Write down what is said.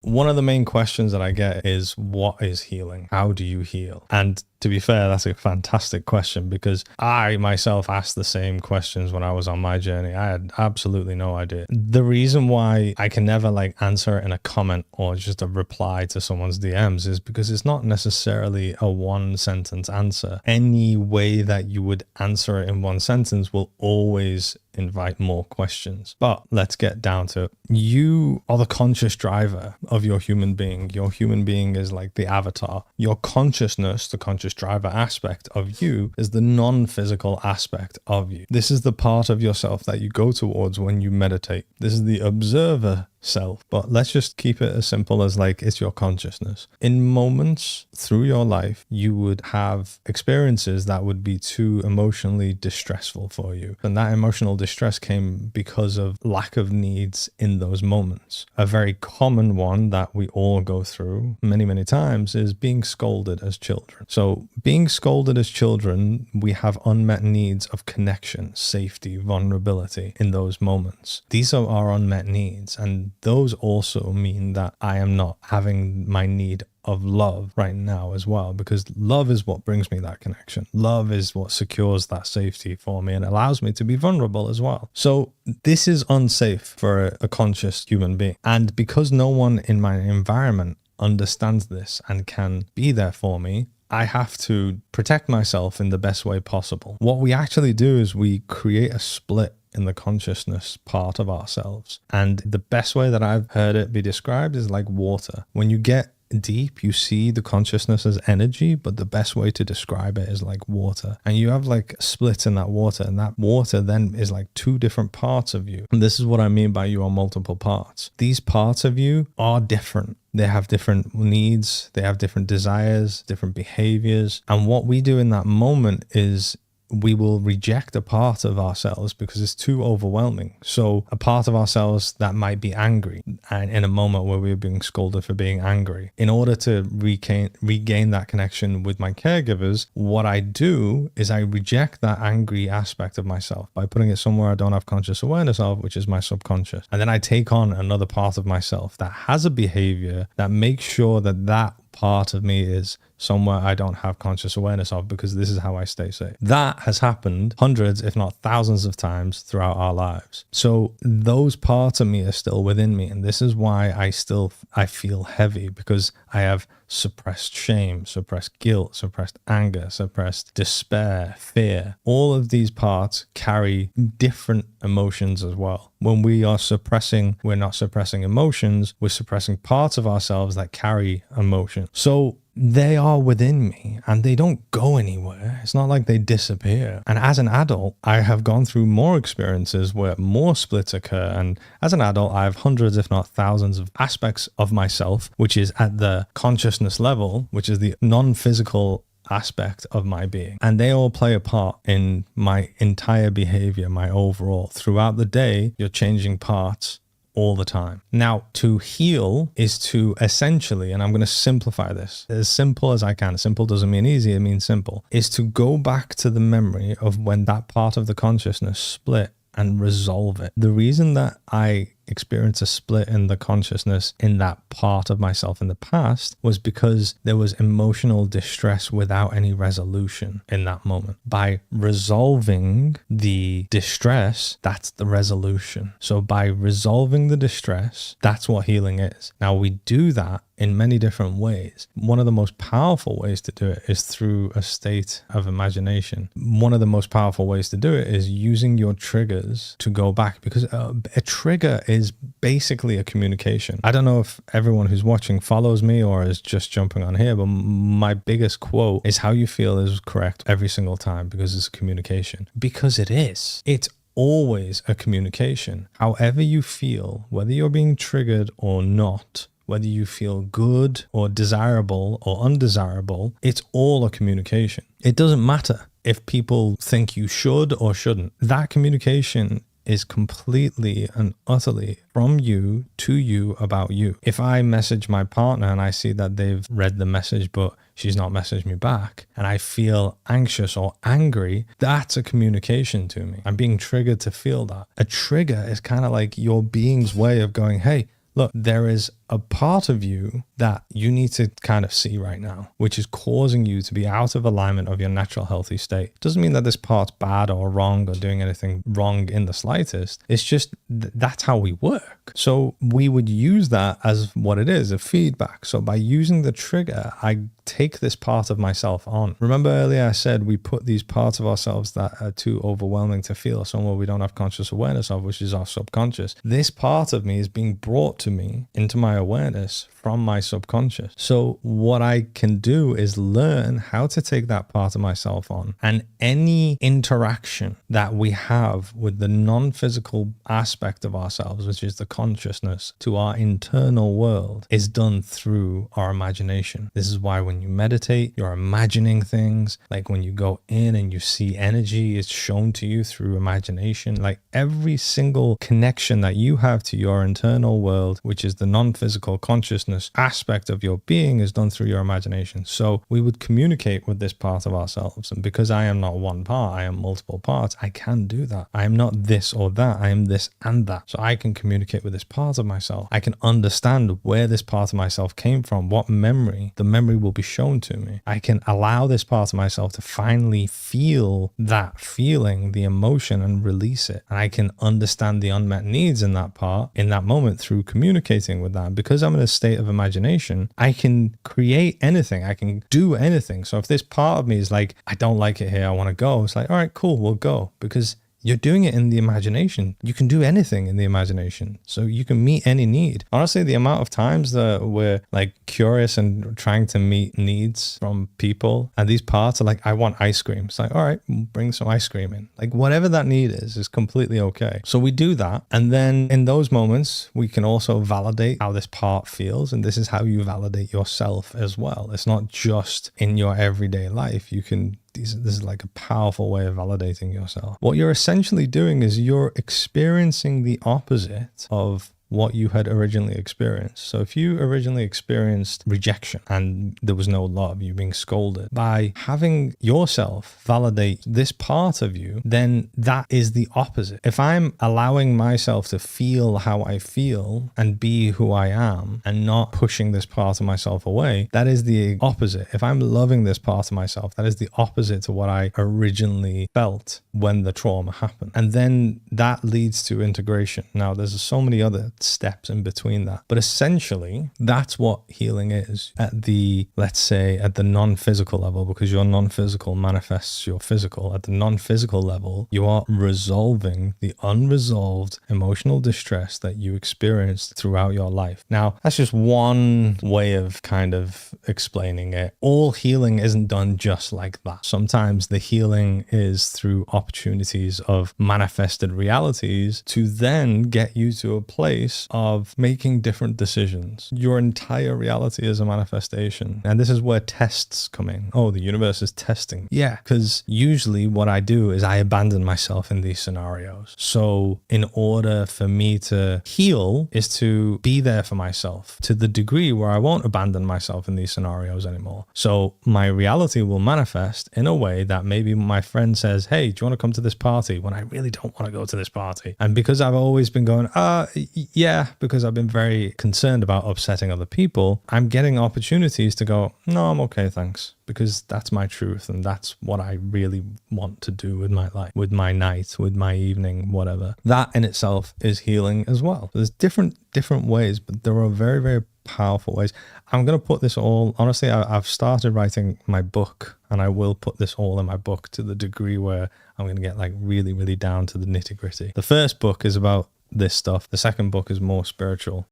one of the main questions that I get is, what is healing? How do you heal? And to be fair, that's a fantastic question, because I myself asked the same questions when I was on my journey. I had absolutely no idea. The reason why I can never answer it in a comment or just a reply to someone's DMs is because it's not necessarily a one sentence answer. Any way that you would answer it in one sentence will always invite more questions. But let's get down to it. You are the conscious driver of your human being. Your human being is like the avatar. Your consciousness, the conscious driver aspect of you, is the non-physical aspect of you. This is the part of yourself that you go towards when you meditate. This is the observer self. But let's just keep it as simple as it's your consciousness. In moments through your life, you would have experiences that would be too emotionally distressful for you. And that emotional distress came because of lack of needs in those moments. A very common one that we all go through many, many times is being scolded as children. So being scolded as children, we have unmet needs of connection, safety, vulnerability in those moments. These are our unmet needs, and those also mean that I am not having my need of love right now as well, because love is what brings me that connection. Love is what secures that safety for me and allows me to be vulnerable as well. So this is unsafe for a conscious human being. And because no one in my environment understands this and can be there for me, I have to protect myself in the best way possible. What we actually do is we create a split in the consciousness part of ourselves. And the best way that I've heard it be described is like water. When you get deep, you see the consciousness as energy, but the best way to describe it is like water. And you have a split in that water, and that water then is like two different parts of you. And this is what I mean by you are multiple parts. These parts of you are different. They have different needs, they have different desires, different behaviors. And what we do in that moment is we will reject a part of ourselves because it's too overwhelming. So a part of ourselves that might be angry, and in a moment where we're being scolded for being angry, in order to regain that connection with my caregivers, what I do is I reject that angry aspect of myself by putting it somewhere I don't have conscious awareness of, which is my subconscious. And then I take on another part of myself that has a behavior that makes sure that that part of me is somewhere I don't have conscious awareness of, because this is how I stay safe. That has happened hundreds, if not thousands of times throughout our lives. So those parts of me are still within me. And this is why I feel heavy, because I have suppressed shame, suppressed guilt, suppressed anger, suppressed despair, fear. All of these parts carry different emotions as well. When we are suppressing, we're not suppressing emotions, we're suppressing parts of ourselves that carry emotion. So they are within me and they don't go anywhere. It's not like they disappear. And as an adult, I have gone through more experiences where more splits occur. And as an adult, I have hundreds, if not thousands of aspects of myself, which is at the consciousness level, which is the non-physical aspect of my being. And they all play a part in my entire behavior, my overall. Throughout the day, you're changing parts all the time. Now, to heal is to essentially, and I'm going to simplify this as simple as I can. Simple doesn't mean easy, it means simple, is to go back to the memory of when that part of the consciousness split and resolve it. The reason that I experienced a split in the consciousness in that part of myself in the past was because there was emotional distress without any resolution in that moment. By resolving the distress, that's the resolution. So by resolving the distress, that's what healing is. Now we do that in many different ways. One of the most powerful ways to do it is through a state of imagination. One of the most powerful ways to do it is using your triggers to go back, because a trigger is basically a communication. I don't know if everyone who's watching follows me or is just jumping on here, but my biggest quote is how you feel is correct every single time, because it's a communication. Because it is. It's always a communication. However you feel, whether you're being triggered or not, whether you feel good or desirable or undesirable, it's all a communication. It doesn't matter if people think you should or shouldn't. That communication is completely and utterly from you to you about you. If I message my partner and I see that they've read the message but she's not messaged me back, and I feel anxious or angry, that's a communication to me. I'm being triggered to feel that. A trigger is kind of like your being's way of going, hey, look, there is a part of you that you need to kind of see right now, which is causing you to be out of alignment of your natural healthy state. Doesn't mean that this part's bad or wrong or doing anything wrong in the slightest. It's just that's how we work. So we would use that as what it is, a feedback. So by using the trigger, I take this part of myself on. Remember earlier I said we put these parts of ourselves that are too overwhelming to feel, somewhere we don't have conscious awareness of, which is our subconscious. This part of me is being brought to me into my awareness from my subconscious. So what I can do is learn how to take that part of myself on, and any interaction that we have with the non-physical aspect of ourselves, which is the consciousness, to our internal world, is done through our imagination. This is why when you meditate, you're imagining things. Like when you go in and you see energy, it's shown to you through imagination. Like every single connection that you have to your internal world, which is the non-physical consciousness aspect of your being, is done through your imagination. So we would communicate with this part of ourselves. And because I am not one part, I am multiple parts, I can do that. I am not this or that. I am this and that. So I can communicate with this part of myself. I can understand where this part of myself came from, what memory. The memory will be shown to me. I can allow this part of myself to finally feel that feeling, the emotion, and release it. And I can understand the unmet needs in that part in that moment through communicating with that. And because I'm in a state of imagination, I can create anything. I can do anything. So if this part of me is like, I don't like it here, I want to go, it's like, all right, cool, we'll go. Because you're doing it in the imagination. You can do anything in the imagination. So you can meet any need. Honestly, the amount of times that we're like curious and trying to meet needs from people, and these parts are like, I want ice cream. It's like, all right, bring some ice cream in. Like whatever that need is completely okay. So we do that. And then in those moments, we can also validate how this part feels. And this is how you validate yourself as well. It's not just in your everyday life. You can this is like a powerful way of validating yourself. What you're essentially doing is you're experiencing the opposite of what you had originally experienced. So if you originally experienced rejection and there was no love, you being scolded, by having yourself validate this part of you, then that is the opposite. If I'm allowing myself to feel how I feel and be who I am and not pushing this part of myself away, that is the opposite. If I'm loving this part of myself, that is the opposite to what I originally felt when the trauma happened. And then that leads to integration. Now, there's so many other steps in between that, but essentially that's what healing is at the, let's say, at the non-physical level, because your non-physical manifests your physical. At the non-physical level, you are resolving the unresolved emotional distress that you experienced throughout your life. Now, that's just one way of kind of explaining it. All healing isn't done just like that. Sometimes the healing is through opportunities of manifested realities to then get you to a place of making different decisions. Your entire reality is a manifestation. And this is where tests come in. Oh, the universe is testing. Yeah, because usually what I do is I abandon myself in these scenarios. So in order for me to heal is to be there for myself to the degree where I won't abandon myself in these scenarios anymore. So my reality will manifest in a way that maybe my friend says, hey, do you want to come to this party, when I really don't want to go to this party? And because I've always been going, yeah, because I've been very concerned about upsetting other people, I'm getting opportunities to go, no, I'm okay, thanks. Because that's my truth and that's what I really want to do with my life, with my night, with my evening, whatever. That in itself is healing as well. There's different ways, but there are very, very powerful ways. I'm going to put this all, honestly, I've started writing my book, and I will put this all in my book to the degree where I'm going to get like really, really down to the nitty gritty. The first book is about this stuff. The second book is more spiritual.